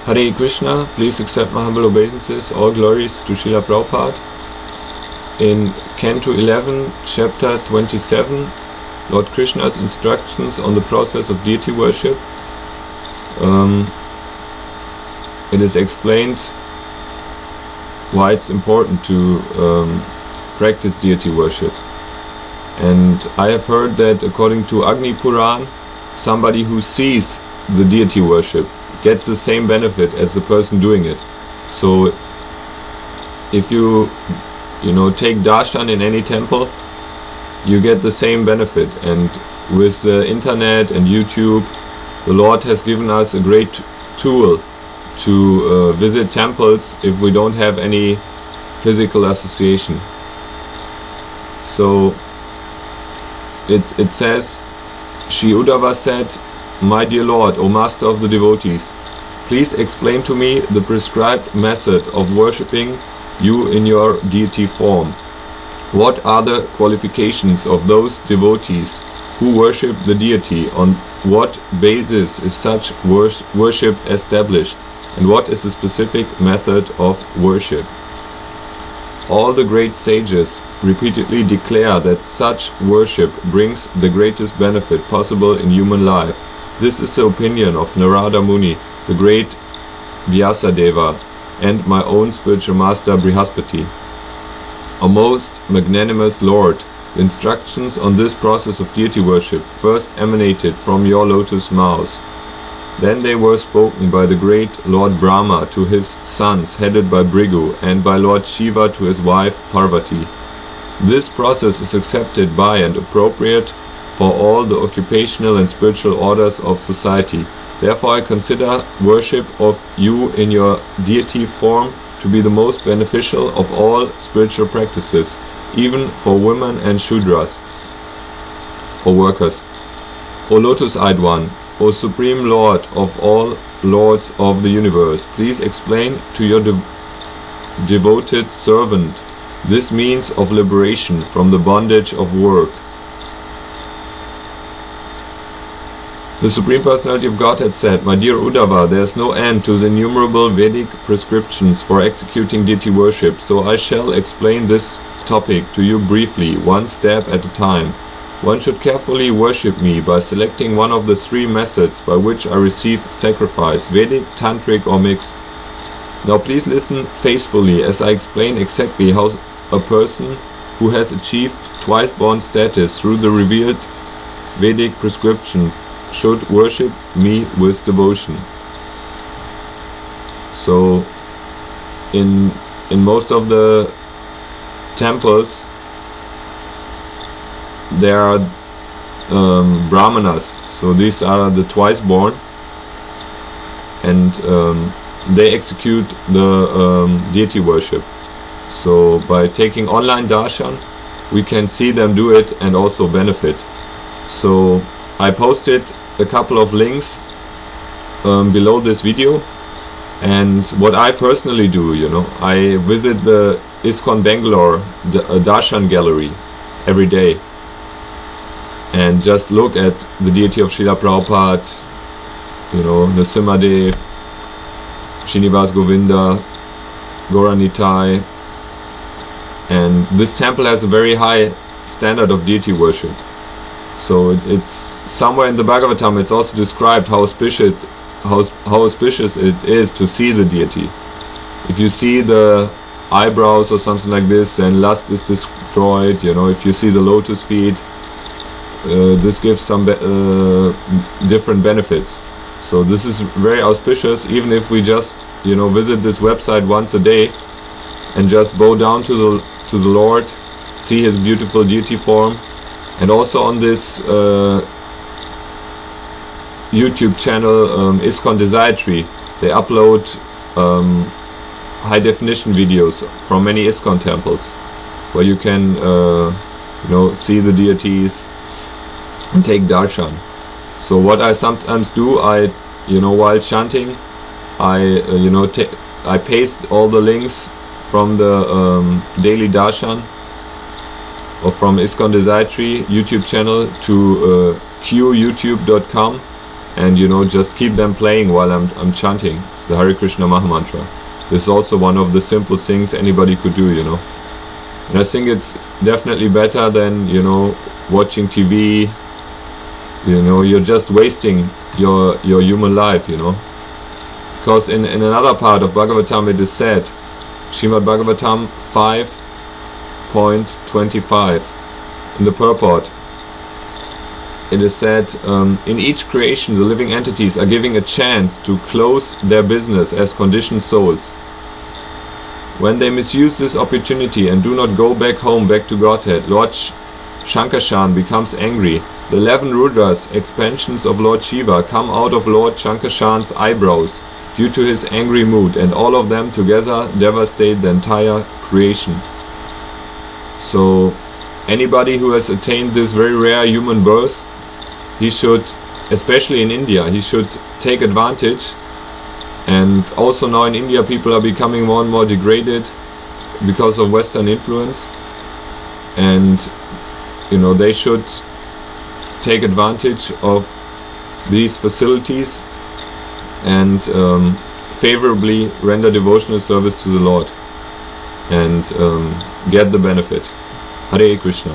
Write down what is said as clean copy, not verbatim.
Hare Krishna, please accept my humble obeisances, all glories to Srila Prabhupada. In Canto 11, Chapter 27, Lord Krishna's instructions on the process of deity worship. It is explained why it's important to practice deity worship. And I have heard that according to Agni Puran, somebody who sees the deity worship gets the same benefit as the person doing it. So if you take Darshan in any temple, you get the same benefit. And with the internet and YouTube, the Lord has given us a great tool to visit temples if we don't have any physical association. So it says, Shri Uddhava said, "My dear Lord, O Master of the devotees, please explain to me the prescribed method of worshipping you in your deity form. What are the qualifications of those devotees who worship the deity? On what basis is such worship established? And what is the specific method of worship?" All the great sages repeatedly declare that such worship brings the greatest benefit possible in human life. This is the opinion of Narada Muni, the great Vyasadeva, and my own spiritual master Brihaspati. O most magnanimous Lord, the instructions on this process of deity worship first emanated from your lotus mouth. Then they were spoken by the great Lord Brahma to his sons headed by Bhrigu, and by Lord Shiva to his wife Parvati. This process is accepted by and appropriate for all the occupational and spiritual orders of society. Therefore I consider worship of you in your deity form to be the most beneficial of all spiritual practices, even for women and Shudras, or workers. O Lotus-eyed One, O Supreme Lord of all Lords of the universe, please explain to your devoted servant this means of liberation from the bondage of work. The Supreme Personality of Godhead said, "My dear Uddhava, there is no end to the innumerable Vedic prescriptions for executing deity worship, so I shall explain this topic to you briefly, one step at a time. One should carefully worship me by selecting one of the three methods by which I receive sacrifice, Vedic, Tantric or mixed. Now please listen faithfully as I explain exactly how a person who has achieved twice-born status through the revealed Vedic prescription should worship me with devotion." So in most of the temples there are brahmanas, so these are the twice born, and they execute the deity worship. So by taking online darshan we can see them do it and also benefit. So I posted a couple of links below this video, and what I personally do, I visit the ISKCON Bangalore Darshan gallery every day and just look at the deity of Srila Prabhupada, Nrsimhadev, Srinivas Govinda, Gauranitai, and this temple has a very high standard of deity worship. So it's somewhere in the Bhagavatam it's also described how auspicious it is to see the deity. If you see the eyebrows or something like this, then lust is destroyed. If you see the lotus feet, this gives some different benefits. So this is very auspicious, even if we just visit this website once a day and just bow down to the Lord, see his beautiful deity form. And also on this YouTube channel ISKCON Desire Tree, they upload high definition videos from many ISKCON temples where you can see the deities and take darshan. So what I sometimes do, while chanting, I paste all the links from the daily darshan or from ISKCON Desire Tree YouTube channel to qyoutube.com, and just keep them playing while I'm chanting the Hare Krishna Mahamantra. This is also one of the simple things anybody could do, And I think it's definitely better than, watching TV. You're just wasting your human life, Because in another part of Bhagavatam it is said, Srimad Bhagavatam 5.25, in the purport, it is said, in each creation the living entities are giving a chance to close their business as conditioned souls. When they misuse this opportunity and do not go back home, back to Godhead, Lord Shankarshan becomes angry. The 11 Rudras, expansions of Lord Shiva, come out of Lord Shankarshan's eyebrows due to his angry mood, and all of them together devastate the entire creation. So anybody who has attained this very rare human birth, he should, especially in India, he should take advantage. And also now in India people are becoming more and more degraded because of Western influence, and they should take advantage of these facilities and favorably render devotional service to the Lord and get the benefit. Hare Krishna.